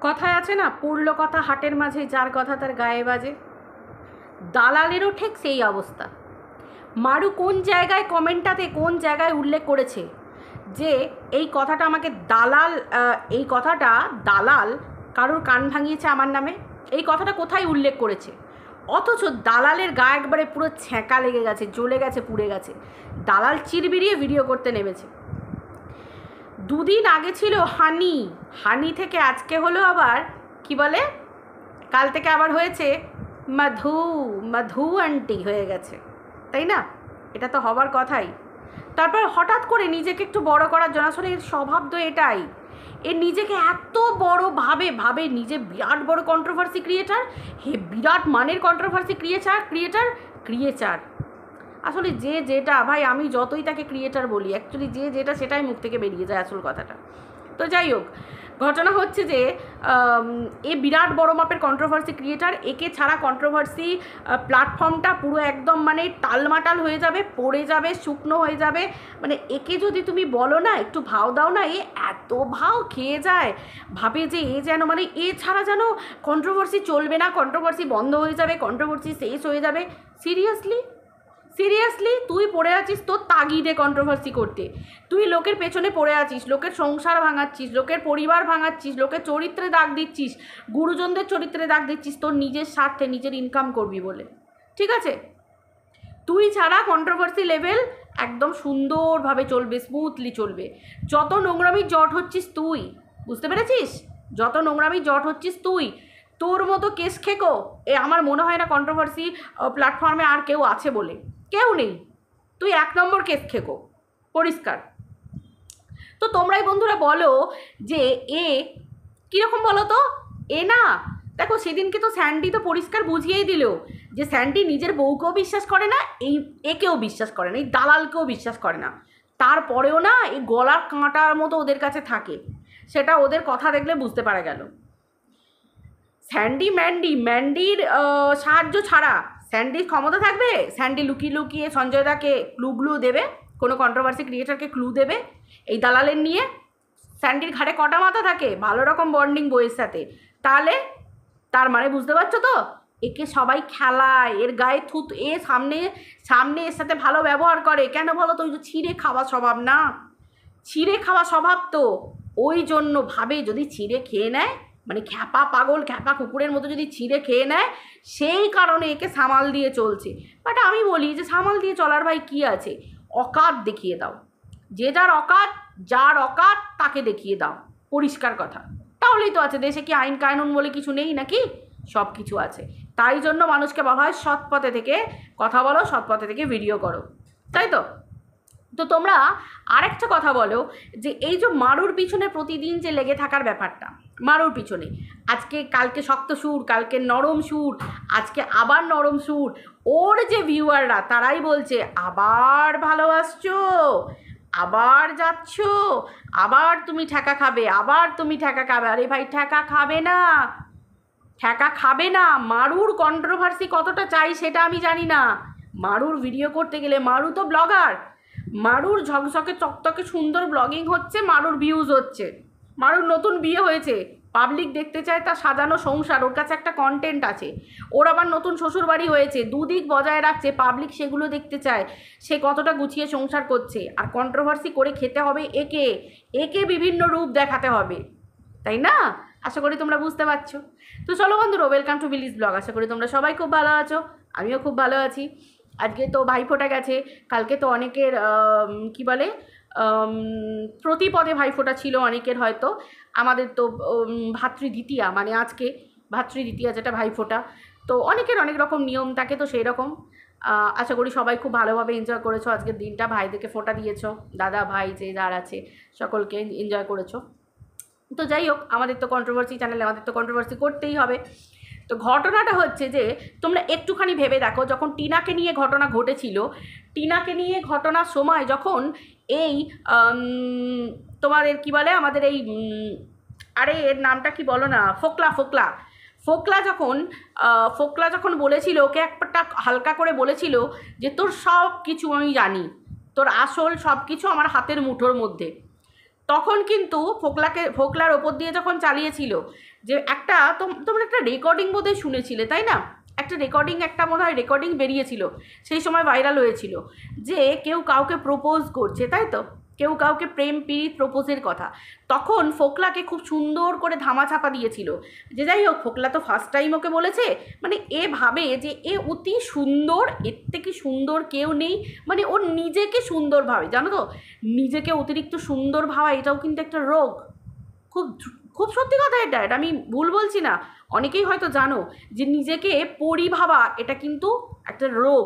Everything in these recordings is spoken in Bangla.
কথায় আছে না, পড়ল কথা হাটের মাঝে, যার কথা তার গায়ে বাজে। দালালেরও ঠিক সেই অবস্থা। মারু কোন জায়গায় কমেন্টটাতে কোন জায়গায় উল্লেখ করেছে যে এই কথাটা আমাকে এই কথাটা দালাল কারোর কান ভাঙিয়েছে আমার নামে? এই কথাটা কোথায় উল্লেখ করেছে? অথচ দালালের গা একবারে পুরো ছ্যাঁকা লেগে গেছে, জ্বলে গেছে, পুড়ে গেছে। দালাল চিরবিরিয়ে ভিডিও করতে নেমেছে। দুদিন আগে ছিল হানি থেকে আজকে হলো আবার কি বলে, কাল থেকে আবার হয়েছে মধু আন্টি হয়ে গেছে, তাই না? এটা তো হবার কথাই। তারপর হঠাৎ করে নিজেকে একটু বড় করার জন্য, আসলে এর স্বভাব তো এটাই, এর নিজেকে এত বড় ভাবে নিজে বিরাট বড় কন্ট্রোভার্সি ক্রিয়েটার, বিরাট মানের কন্ট্রোভার্সি ক্রিয়েটার। আসলে যে যেটা, ভাই আমি যতই তাকে ক্রিয়েটার বলি, অ্যাকচুয়ালি যে যেটা সেটাই মুখ থেকে বেরিয়ে যায় আসল কথাটা। তো যাই হোক, ঘটনা হচ্ছে যে এ বিরাট বড় মাপের কন্ট্রোভার্সি ক্রিয়েটার। একে ছাড়া কন্ট্রোভার্সি প্ল্যাটফর্মটা পুরো একদম মানে টালমাটাল হয়ে যাবে, পড়ে যাবে, শুকনো হয়ে যাবে। মানে একে যদি তুমি বলো না একটু ভাও দাও না, এ এত ভাও খেয়ে যায়, ভাবে যে এ যেন মানে এ ছাড়া যেন কন্ট্রোভার্সি চলবে না, কন্ট্রোভার্সি বন্ধ হয়ে যাবে, কন্ট্রোভার্সি শেষ হয়ে যাবে। সিরিয়াসলি তুই পড়ে আছিস তোর তাগিদে কন্ট্রোভার্সি করতে। তুই লোকের পেছনে পড়ে আছিস, লোকের সংসার ভাঙাচ্ছিস, লোকের পরিবার ভাঙাচ্ছিস, লোকের চরিত্রে দাগ দিচ্ছিস, গুরুজনদের চরিত্রে দাগ দিচ্ছিস তোর নিজের স্বার্থে, নিজের ইনকাম করবি বলে। ঠিক আছে, তুই ছাড়া কন্ট্রোভার্সি লেভেল একদম সুন্দরভাবে চলবে, স্মুথলি চলবে। যত নোংরামি জট হচ্ছিস তুই, বুঝতে পেরেছিস? যত নোংরামি জট হচ্ছিস তুই, তোর মতো কেস খেকো আমার মনে হয় না কন্ট্রোভার্সি প্ল্যাটফর্মে আর কেউ আছে বলে। কেউ নেই, তুই 1 নম্বর কেস খেকো, পরিষ্কার। তো তোমরাই বন্ধুরা বলো যে এ কীরকম বলো তো? এ না, দেখো সেদিনকে তো স্যান্ডি তো পরিষ্কার বুঝিয়েই দিল যে স্যান্ডি নিজের বউকেও বিশ্বাস করে না, একেও বিশ্বাস করে না, এই দালালকেও বিশ্বাস করে না। তারপরেও না এই গলার কাঁটার মতো ওদের কাছে থাকে, সেটা ওদের কথা দেখলে বুঝতে পারা গেল। ম্যান্ডির সাহায্য ছাড়া স্যান্ডির ক্ষমতা থাকবে? স্যান্ডি লুকিয়ে সঞ্জয় দাকে ক্লু দেবে, কোনো কন্ট্রোভার্সি ক্রিয়েটারকে ক্লু দেবে এই দালালের নিয়ে? স্যান্ডির ঘাড়ে কটা মাথা থাকে, ভালো রকম বন্ডিং বইয়ের সাথে। তাহলে তার মানে বুঝতে পারছো তো, একে সবাই খেলায়, এর গায়ে থুত, এ সামনে এর সাথে ভালো ব্যবহার করে কেন বলো তো? ওই যে ছিঁড়ে খাওয়া স্বভাব না, ছিঁড়ে খাওয়া স্বভাব তো, ওই জন্য ভাবে যদি ছিঁড়ে খেয়ে নেয়, মানে খ্যাপা পাগল খ্যাপা কুকুরের মতো যদি ছিঁড়ে খেয়ে নেয়, সেই কারণে একে সামাল দিয়ে চলছে। বাট আমি বলি যে সামাল দিয়ে চলার ভাই কি আছে, অকাত দেখিয়ে দাও, যে যার অকাত তাকে দেখিয়ে দাও, পরিষ্কার কথা। তাহলেই তো আছে, দেশে কি আইন কানুন বলে কিছু নেই নাকি? সব কিছু আছে। তাই জন্য মানুষকে বলা হয় সৎ পথে থেকে কথা বলো, সৎ পথে থেকে ভিডিও করো, তাই তো? তো তোমরা আরেকটা কথা বলো যে এই যে মারুর পিছনে প্রতিদিন যে লেগে থাকার ব্যাপারটা, মারুর পিছনে কালকে শক্ত সুর, কালকে নরম সুর, আজকে আবার নরম সুর, ওর যে ভিউয়াররা তারাই বলছে আবার ভালোবাসছো, আবার যাচ্ছ, আবার তুমি ঠেকা খাবে, আরে ভাই ঠেকা খাবে না। মারুর কন্ট্রোভার্সি কতটা চাই সেটা আমি জানি না। মারুর ভিডিও করতে গেলে, মারু তো ব্লগার, মারুর ঝকঝকে চকচকে সুন্দর ব্লগিং হচ্ছে, মারুর ভিউজ হচ্ছে, মারুর নতুন বিয়ে হয়েছে, পাবলিক দেখতে চায় তার সাজানো সংসার, ওর কাছে একটা কন্টেন্ট আছে। ওর আবার নতুন শ্বশুরবাড়ি হয়েছে, দুদিক বজায় রাখছে, পাবলিক সেগুলো দেখতে চায় সে কতটা গুছিয়ে সংসার করছে। আর কন্ট্রোভার্সি করে খেতে হবে একে বিভিন্ন রূপ দেখাতে হবে, তাই না? আশা করি তোমরা বুঝতে পারছো। তো চলো বন্ধুরা, ওয়েলকাম টু বিলিস ব্লগ। আশা করি তোমরা সবাই খুব ভালো আছো, আমিও খুব ভালো আছি। আজকে তো ভাইফোঁটা গেছে, কালকে তো অনেকের কি বলে প্রতিপদে ভাইফোঁটা ছিল অনেকের, হয়তো আমাদের তো ভাতৃদ্বিতীয়া, মানে আজকে ভাতৃদ্বিতীয়া যেটা ভাইফোঁটা, তো অনেকের অনেক রকম নিয়ম থাকে, তো সেই রকম আশা করি সবাই খুব ভালোভাবে এনজয় করেছো আজকের দিনটা, ভাইদেরকে ফোঁটা দিয়েছো, দাদা ভাই যে যার আছে সকলকে এনজয় করেছো। তো যাই হোক, আমাদের তো কন্ট্রোভার্সি চ্যানেলে আমাদের তো কন্ট্রোভার্সি করতেই হবে। তো ঘটনাটা হচ্ছে যে তোমরা একটুখানি ভেবে দেখো, যখন টিনাকে নিয়ে ঘটনা ঘটেছিল, টিনাকে নিয়ে ঘটনার সময় যখন এই তোমাদের কি বলে আমাদের এই আরে এর নামটা কি বলো না, ফোকলা যখন বলেছিল, ওকে একটা হালকা করে বলেছিল যে তোর সব কিছু আমি জানি, তোর আসল সব কিছু আমার হাতের মুঠোর মধ্যে। তখন কিন্তু ফোকলার ওপর দিয়ে যখন চালিয়েছিল, যে একটা তোমরা একটা রেকর্ডিং বোধহয় শুনেছিলে তাই না, একটা মনে হয় রেকর্ডিং বেরিয়েছিল, সেই সময় ভাইরাল হয়েছিল, যে কেউ কাউকে প্রপোজ করছে, তাই তো, কেউ কাউকে প্রেম পীড়িত প্রপোজের কথা। তখন ফোকলাকে খুব সুন্দর করে ধামাচাপা দিয়েছিল, যে যাই হোক ফোকলা তো ফার্স্ট টাইম ওকে বলেছে, মানে এ ভাবে যে এ অতি সুন্দর, এর থেকে সুন্দর কেউ নেই, মানে ওর নিজেকে সুন্দর ভাবে, জানো তো, নিজেকে অতিরিক্ত সুন্দর ভাবা এটাও কিন্তু একটা রোগ। খুব খুব সত্যি কথা, এটা আমি ভুল বলছি না, অনেকেই হয়তো জানো যে নিজেকে পরি ভাবা এটা কিন্তু একটা রোগ।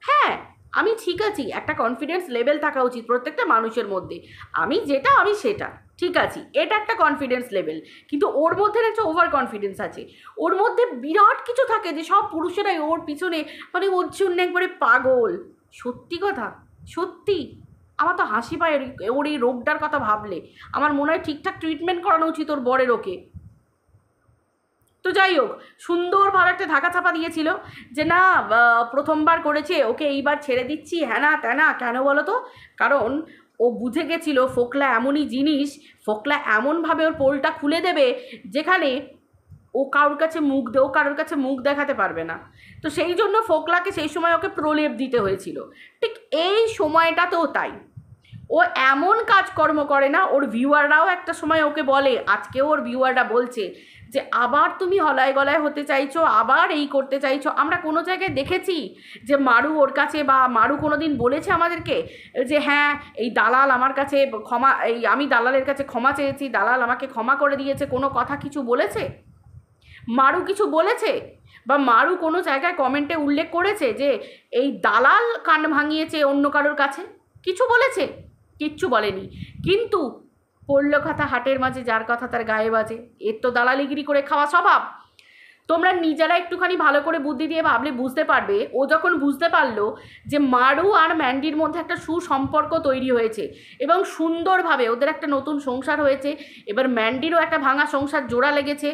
হ্যাঁ, আমি ঠিক আছি, একটা কনফিডেন্স লেভেল থাকা উচিত প্রত্যেকটা মানুষের মধ্যে, আমি সেটা ঠিক আছে, এটা একটা কনফিডেন্স লেভেল, কিন্তু ওর মধ্যে একটা ওভার কনফিডেন্স আছে, ওর মধ্যে বিরাট কিছু থাকে যে সব পুরুষেরাই ওর পিছনে, মানে ওর জন্য একবারে পাগল। সত্যি কথা, সত্যি আমার তো হাসি পায় ওর এই রোগটার কথা ভাবলে। আমার মনে হয় ঠিকঠাক ট্রিটমেন্ট করানো উচিত ওর বরের ওকে। তো যাই হোক, সুন্দরভাবে একটা ধাকা চাপা দিয়েছিল যে না, প্রথমবার করেছে, ওকে এইবার ছেড়ে দিচ্ছি, হ্যাঁ না ত্যানা। কেন বলো তো? কারণ ও বুঝে গেছিল ফোকলা এমনই জিনিস, ফোকলা এমনভাবে ওর পোলটা খুলে দেবে যেখানে ও কারোর কাছে মুখ দেখাতে পারবে না। তো সেই জন্য ফোকলাকে সেই সময় ওকে প্রলেপ দিতে হয়েছিল। ঠিক এই সময়টাতেও তাই, ও এমন কাজকর্ম করে না, ওর ভিউয়াররাও একটা সময় ওকে বলে, আজকেও ওর ভিউয়াররা বলছে যে আবার তুমি হলায় গলায় হতে চাইছো, আবার এই করতে চাইছো। আমরা কোনো জায়গায় দেখেছি যে মারু ওর কাছে, বা মারু কোনো দিন বলেছে আমাদেরকে যে হ্যাঁ এই দালাল আমার কাছে ক্ষমা, আমি দালালের কাছে ক্ষমা চেয়েছি, দালাল আমাকে ক্ষমা করে দিয়েছে, কোনো কথা কিছু বলেছে মারু? কিছু বলেছে? বা মারু কোনো জায়গায় কমেন্টে উল্লেখ করেছে যে এই দালাল কান ভাঙিয়েছে অন্য কারোর কাছে? কিছু বলেছে? কিচ্ছু বলেনি। কিন্তু পড়ল কথা হাটের মাঝে যার কথা তার গায়ে বাজে, এর তো দালালিগিরি করে খাওয়া স্বভাব। তোমরা নিজেরা একটুখানি ভালো করে বুদ্ধি দিয়ে ভাবলে বুঝতে পারবে, ও যখন বুঝতে পারলো যে মারু আর ম্যান্ডির মধ্যে একটা সুসম্পর্ক তৈরি হয়েছে এবং সুন্দরভাবে ওদের একটা নতুন সংসার হয়েছে, এবার ম্যান্ডিরও একটা ভাঙা সংসার জোড়া লেগেছে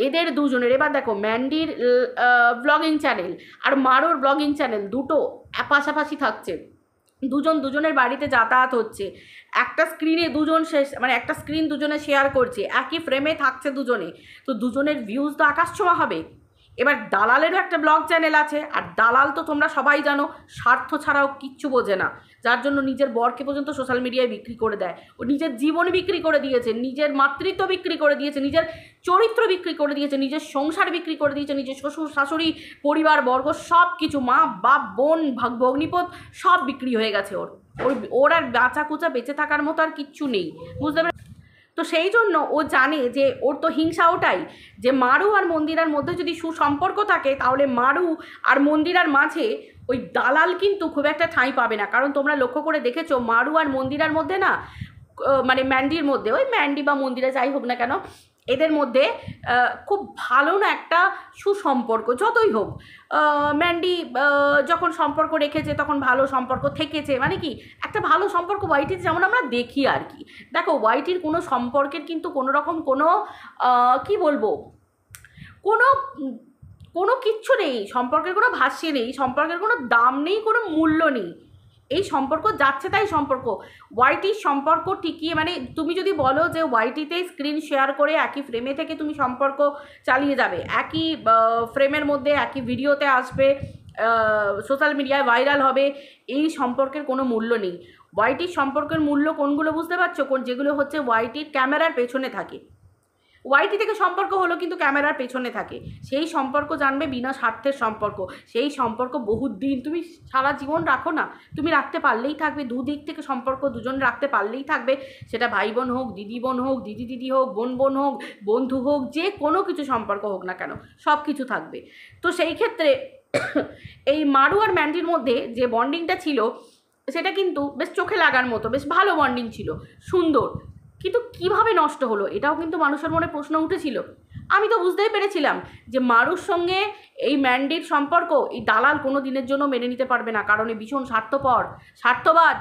এদের দুজনের। এবার দেখো, ম্যান্ডির ব্লগিং চ্যানেল আর মারুর ব্লগিং চ্যানেল দুটো পাশাপাশি থাকছে, দুজনের বাড়িতে যাতায়াত হচ্ছে, একটা স্ক্রিনে একটা স্ক্রিন দুজনে শেয়ার করছে, একই ফ্রেমে থাকছে দুজনে, তো দুজনের ভিউজ তো আকাশছোঁয়া হবে। এবার দালালেরও একটা ব্লগ চ্যানেল আছে, আর দালাল তো তোমরা সবাই জানো স্বার্থ ছাড়াও কিচ্ছু বোঝে না, যার জন্য নিজের বরকে পর্যন্ত সোশ্যাল মিডিয়ায় বিক্রি করে দেয়। ও নিজের জীবন বিক্রি করে দিয়েছে, নিজের মাতৃত্ব বিক্রি করে দিয়েছে, নিজের চরিত্র বিক্রি করে দিয়েছে, নিজের সংসার বিক্রি করে দিয়েছে, নিজের শ্বশুর শাশুড়ি পরিবার বর্গ সব কিছু, মা বাপ বোন ভগ্নিপথ সব বিক্রি হয়ে গেছে ওর আর বাঁচা কুচা বেঁচে থাকার মতো আর কিচ্ছু নেই, বুঝতে পারবে? তো সেই জন্য ও জানে যে ওর তো হিংসা ওটাই, যে মারু আর মন্দিরার মধ্যে যদি সুসম্পর্ক থাকে তাহলে মারু আর মন্দিরার মাঝে ওই দালাল কিন্তু খুব একটা ঠাঁই পাবে না। কারণ তোমরা লক্ষ্য করে দেখেছো মারু আর মন্দিরার মধ্যে না, মানে ম্যান্ডির মধ্যে, ওই ম্যান্ডি বা মন্দিরা যাই হোক না কেন, এদের মধ্যে খুব ভালো না একটা সুসম্পর্ক। যতই হোক ম্যান্ডি যখন সম্পর্ক রেখেছে তখন ভালো সম্পর্ক থেকেছে, মানে কি একটা ভালো সম্পর্ক ওয়াইটির যেমন আমরা দেখি আর কি। দেখো ওয়াইটির কোনো সম্পর্কের কিন্তু কোনো রকম কোনো কি বলবো, কোনো কোনো কিচ্ছু নেই, সম্পর্কের কোনো ভাষ্য নেই, সম্পর্কের কোনো দাম নেই, কোনো মূল্য নেই। এই সম্পর্ক যাচ্ছে তাই সম্পর্ক। ওয়াইটির সম্পর্ক টিকিয়ে, মানে তুমি যদি বলো যে ওয়াইটিতে স্ক্রিন শেয়ার করে একই ফ্রেমে থেকে তুমি সম্পর্ক চালিয়ে যাবে, একই ফ্রেমের মধ্যে একই ভিডিওতে আসবে, সোশ্যাল মিডিয়ায় ভাইরাল হবে, এই সম্পর্কের কোনো মূল্য নেই। ওয়াইটির সম্পর্কের মূল্য কোনগুলো বুঝতে পারছো? যেগুলো হচ্ছে ওয়াইটির ক্যামেরার পেছনে থাকে। ওয়াইটি থেকে সম্পর্ক হলো কিন্তু ক্যামেরার পেছনে থাকে, সেই সম্পর্ক জানবে বিনা স্বার্থের সম্পর্ক। সেই সম্পর্ক বহুত দিন, তুমি সারা জীবন রাখো না, তুমি রাখতে পারলেই থাকবে, দুদিক থেকে সম্পর্ক দুজন রাখতে পারলেই থাকবে, সেটা ভাই বোন হোক, দিদি বোন হোক, দিদি দিদি হোক, বোন বোন হোক, বন্ধু হোক, যে কোনো কিছু সম্পর্ক হোক না কেন, সব কিছু থাকবে। তো সেই ক্ষেত্রে এই মারু আর ম্যান্ডির মধ্যে যে বন্ডিংটা ছিল সেটা কিন্তু বেশ চোখে লাগার মতো, বেশ ভালো বন্ডিং ছিল, সুন্দর। কিন্তু কিভাবে নষ্ট হলো এটাও কিন্তু মানুষের মনে প্রশ্ন উঠেছিল। আমি তো বুঝতেই পেরেছিলাম যে মারুর সঙ্গে এই ম্যান্ডির সম্পর্ক এই দালাল কোনো দিনের জন্য মেনে নিতে পারবে না, কারণ এই ভীষণ স্বার্থপর, স্বার্থবাজ,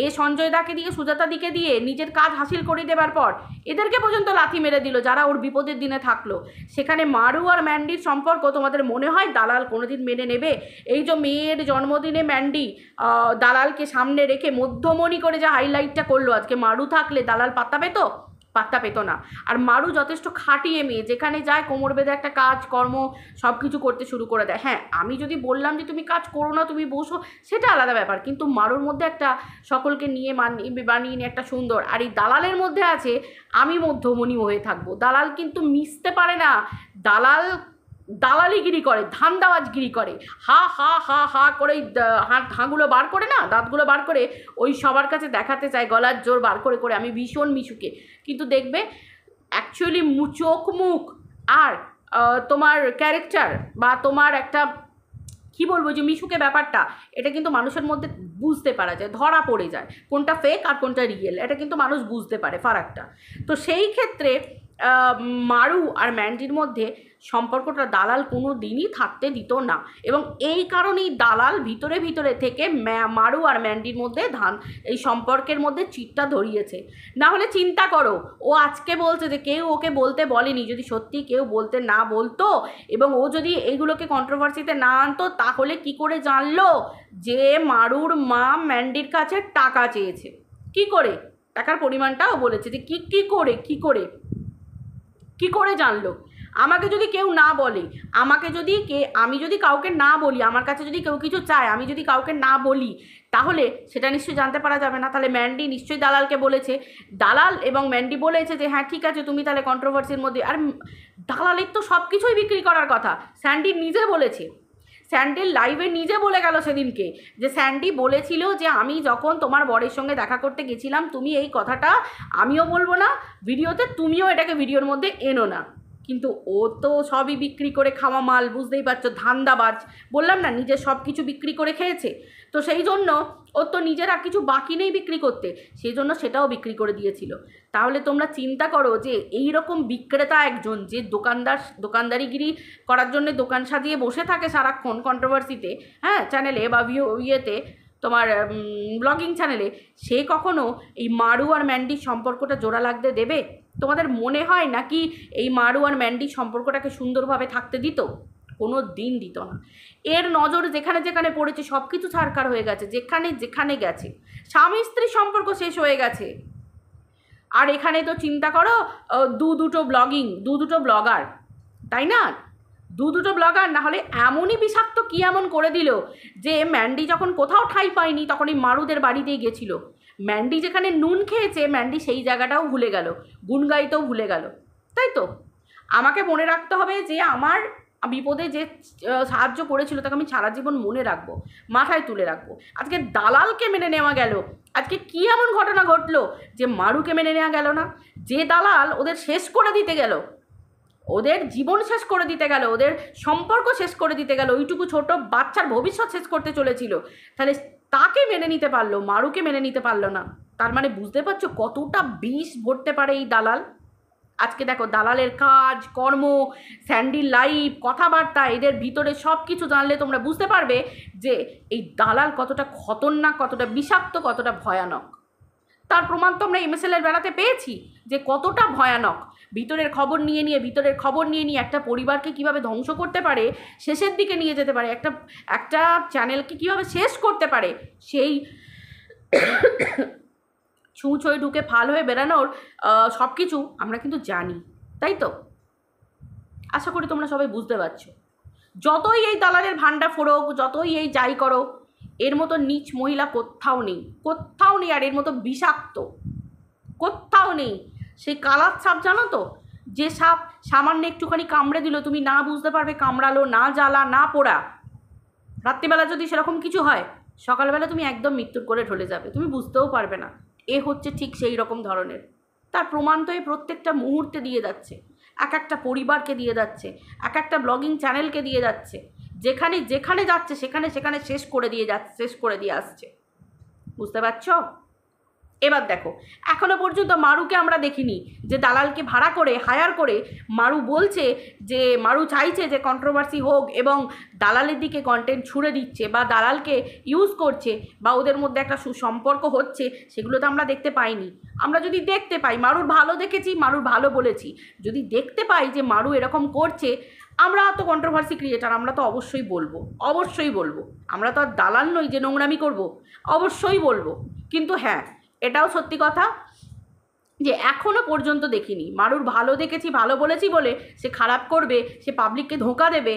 এ সঞ্জয় দাকে দিয়ে সুজাতা দিকে দিয়ে নিজের কাজ হাসিল করে দেবার পর এদেরকে পর্যন্ত লাথি মেরে দিল যারা ওর বিপদের দিনে থাকলো। সেখানে মারু আর ম্যান্ডির সম্পর্ক তোমাদের মনে হয় দালাল কোনোদিন মেনে নেবে? এই যে মেয়ের জন্মদিনে ম্যান্ডি দালালকে সামনে রেখে মধ্যমণি করে যে হাইলাইটটা করলো, আজকে মারু থাকলে দালাল পাত্তা পেত? পাত্তা পেত না। আর মারু যথেষ্ট খাটিয়ে মেয়ে, যেখানে যায় কোমর বেঁধে একটা কাজ কর্ম সব কিছু করতে শুরু করে দেয়। হ্যাঁ, আমি যদি বললাম যে তুমি কাজ করো না, তুমি বসো, সেটা আলাদা ব্যাপার, কিন্তু মারুর মধ্যে একটা সকলকে নিয়ে বানিয়ে নিয়ে একটা সুন্দর। আর এই দালালের মধ্যে আছে আমি মধ্যমণি হয়ে থাকবো। দালাল কিন্তু মিশতে পারে না, দালালিগিরি করে, ধান্দাবাজগিরি করে, হা হা হা হা করে হাঁগুলো বার করে না, দাঁতগুলো বার করে ওই সবার কাছে দেখাতে চায় গলার জোর বার করে করে আমি ভীষণ মিশুকে। কিন্তু দেখবে অ্যাকচুয়ালি চোখ মুখ আর তোমার ক্যারেক্টার বা তোমার একটা কি বলবো যে মিশুকে ব্যাপারটা, এটা কিন্তু মানুষের মধ্যে বুঝতে পারা যায়, ধরা পড়ে যায় কোনটা ফেক আর কোনটা রিয়েল, এটা কিন্তু মানুষ বুঝতে পারে ফারাকটা। তো সেই ক্ষেত্রে মারু আর ম্যান্ডির মধ্যে সম্পর্কটা দালাল কোনো দিনই থাকতে দিত না, এবং এই কারণেই দালাল ভিতরে ভিতরে থেকে মারু আর ম্যান্ডির মধ্যে এই সম্পর্কের মধ্যে চিটটা ধরিয়েছে। না হলে চিন্তা করো, ও আজকে বলছে যে কেউ ওকে বলতে বলেনি, যদি সত্যি কেউ বলতে না বলতো এবং ও যদি এইগুলোকে কন্ট্রোভার্সিতে না আনতো, তাহলে কি করে জানলো যে মারুর মা ম্যান্ডির কাছে টাকা চেয়েছে? কি করে? টাকার পরিমাণটাও বলেছে যে কি করে জানলো? আমাকে যদি কেউ না বলে, আমি যদি কাউকে না বলি, আমার কাছে যদি কেউ কিছু চায়, আমি যদি কাউকে না বলি, তাহলে সেটা নিশ্চয়ই জানতে পারা যাবে না। তাহলে ম্যান্ডি নিশ্চয়ই দালালকে বলেছে, দালাল এবং ম্যান্ডি বলেছে যে হ্যাঁ ঠিক আছে তুমি তাহলে কন্ট্রোভার্সির মধ্যে। আর দালালের তো সব কিছুই বিক্রি করার কথা, স্যান্ডি নিজে বলেছে, স্যান্ডির লাইভে নিজে বলে গেল সেদিনকে, যে স্যান্ডি বলেছিল যে আমি যখন তোমার বরের সঙ্গে দেখা করতে গেছিলাম, তুমি এই কথাটা আমিও বলবো না ভিডিওতে, তুমিও এটাকে ভিডিওর মধ্যে এনো না। কিন্তু ও তো সবই বিক্রি করে খাওয়া মাল, বুঝতেই পারছো, ধান্দাবাজ। বললাম না, নিজে সব কিছু বিক্রি করে খেয়েছে, তো সেই জন্য ওর তো নিজের আর কিছু বাকি নেই বিক্রি করতে, সেই জন্য সেটাও বিক্রি করে দিয়েছিল। তাহলে তোমরা চিন্তা করো যে এই রকম বিক্রেতা একজন, যে দোকানদারিগিরি করার জন্য দোকান সাজিয়ে বসে থাকে সারাক্ষণ কন্ট্রোভার্সিতে, হ্যাঁ, চ্যানেলে বা ইয়েতে তোমার ব্লগিং চ্যানেলে, সে কখনো এই মারু আর ম্যান্ডির সম্পর্কটা জোড়া লাগতে দেবে? তোমাদের মনে হয় নাকি এই মারু আর ম্যান্ডির সম্পর্কটাকে সুন্দরভাবে থাকতে দিত? কোনো দিন দিত না। এর নজর যেখানে যেখানে পড়েছে সব কিছু ছারকার হয়ে গেছে, যেখানে যেখানে গেছে স্বামী স্ত্রী সম্পর্ক শেষ হয়ে গেছে। আর এখানে তো চিন্তা করো দুটো ব্লগার, তাই না? দুটো ব্লগার, না হলে এমনই বিষাক্ত কি এমন করে দিল যে ম্যান্ডি যখন কোথাও ঠাঁই পায়নি তখন এই মারুদের বাড়িতেই গেছিল। ম্যান্ডি যেখানে নুন খেয়েছে, ম্যান্ডি সেই জায়গাটাও ভুলে গেল, গুণ গাইতেও ভুলে গেল। তাই তো আমাকে মনে রাখতে হবে যে আমার বিপদে যে সাহায্য করেছিল তাকে আমি সারা জীবন মনে রাখবো, মাথায় তুলে রাখবো। আজকে দালালকে মেনে নেওয়া গেল, আজকে কি এমন ঘটনা ঘটলো যে মারুকে মেনে নেওয়া গেল না? যে দালাল ওদের শেষ করে দিতে গেল, ওদের জীবন শেষ করে দিতে গেল, ওদের সম্পর্ক শেষ করে দিতে গেল, ওইটুকু ছোট বাচ্চার ভবিষ্যৎ শেষ করতে চলেছিল, তাহলে তাকে মেনে নিতে পারলো, মারুকে মেনে নিতে পারলো না। তার মানে বুঝতে পারছো কতটা বিষ ভরতে পারে এই দালাল। আজকে দেখো দালালের কাজ কর্ম, স্যান্ডির লাইভ, কথাবার্তা, এদের ভিতরে সব কিছু জানলে তোমরা বুঝতে পারবে যে এই দালাল কতটা খতরনাক, কতটা বিষাক্ত, কতটা ভয়ানক। তার প্রমাণ তো আমরা MSL-এর বেলাতে পেয়েছি যে কতটা ভয়ানক। ভিতরের খবর নিয়ে একটা পরিবারকে কিভাবে ধ্বংস করতে পারে, শেষের দিকে নিয়ে যেতে পারে, একটা চ্যানেলকে কিভাবে শেষ করতে পারে, সেই ছুঁচোয় ঢুকে ফাল হয়ে বেরানোর সব কিছু আমরা কিন্তু জানি। তাই তো আশা করি তোমরা সবাই বুঝতে পারছো। যতই এই দালালের ভান্ডা ফোড়ক, যতই এই যাই করো, এর মতো নীচ মহিলা কোথাও নেই, আর এর মতো বিষাক্ত কোথাও নেই। সেই কালার সাপ জানো তো, যে সাপ সামান্য একটুখানি কামড়ে দিল, তুমি না বুঝতে পারবে কামড়ালো, না জ্বালা না পোড়া। রাত্রিবেলা যদি সেরকম কিছু হয়, সকালবেলা তুমি একদম মৃত্যুর করে ঢলে যাবে, তুমি বুঝতেও পারবে না। এ হচ্ছে ঠিক সেই রকম ধরনের। তার প্রমাণ তো এই প্রত্যেকটা মুহূর্তে দিয়ে যাচ্ছে, এক একটা পরিবারকে দিয়ে যাচ্ছে, এক একটা ব্লগিং চ্যানেলকে দিয়ে যাচ্ছে, যেখানে যেখানে যাচ্ছে সেখানে শেষ করে দিয়ে আসছে। বুঝতে পারছ? এবার দেখো, এখনো পর্যন্ত মারুকে আমরা দেখিনি যে দালালকে ভাড়া করে হায়ার করে মারু বলছে যে মারু চাইছে যে কন্ট্রোভার্সি হোক এবং দালালের দিকে কন্টেন্ট ছুড়ে দিচ্ছে বা দালালকে ইউজ করছে বা ওদের মধ্যে একটা সুসম্পর্ক হচ্ছে, সেগুলো তো আমরা দেখতে পাইনি। আমরা যদি দেখতে পাই, মারুর ভালো দেখেছি, মারুর ভালো বলেছি, যদি দেখতে পাই যে মারু এরকম করছে, আমরা তো কন্ট্রোভার্সি ক্রিয়েটার, আমরা তো অবশ্যই বলবো, অবশ্যই বলবো। আমরা তো আর দালাল নই যে নোংরামি করব, অবশ্যই বলবো। কিন্তু হ্যাঁ, এটাও সত্যি কথা যে এখনও পর্যন্ত দেখিনি। মারুর ভালো দেখেছি, ভালো বলেছি বলে সে খারাপ করবে, সে পাবলিককে ধোঁকা দেবে,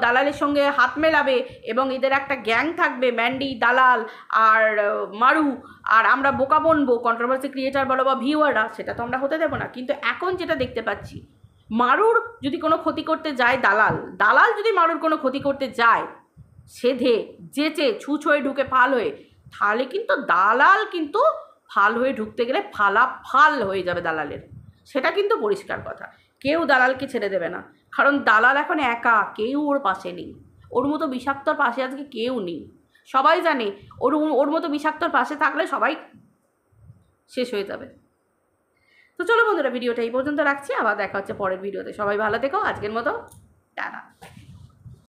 দালালের সঙ্গে হাত মেলাবে এবং এদের একটা গ্যাং থাকবে, ম্যান্ডি, দালাল আর মারু, আর আমরা বোকা বনবো কন্ট্রোভার্সি ক্রিয়েটার বলো বা ভিউয়াররা, সেটা তো আমরা হতে দেবো না। কিন্তু এখন যেটা দেখতে পাচ্ছি, মারুর যদি কোনো ক্ষতি করতে যায় দালাল যদি মারুর কোনো ক্ষতি করতে যায় সেধে যেচে ছুঁচ হয়ে ঢুকে ফাল হয়ে, তাহলে কিন্তু দালাল কিন্তু ফাল হয়ে ঢুকতে গেলে ফাল হয়ে যাবে দালালের, সেটা কিন্তু পরিষ্কার কথা। কেউ দালালকে ছেড়ে দেবে না, কারণ দালাল এখন একা, কেউ ওর পাশে নেই। ওর মতো বিষাক্তর পাশে আজকে কেউ নেই, সবাই জানে ওর মতো বিষাক্তর পাশে থাকলে সবাই শেষ হয়ে যাবে। তো চলো বন্ধুরা, ভিডিওটা এই পর্যন্ত রাখছি, আবার দেখা হচ্ছে পরের ভিডিওতে। সবাই ভালো থেকো, আজকের মতো টাটা।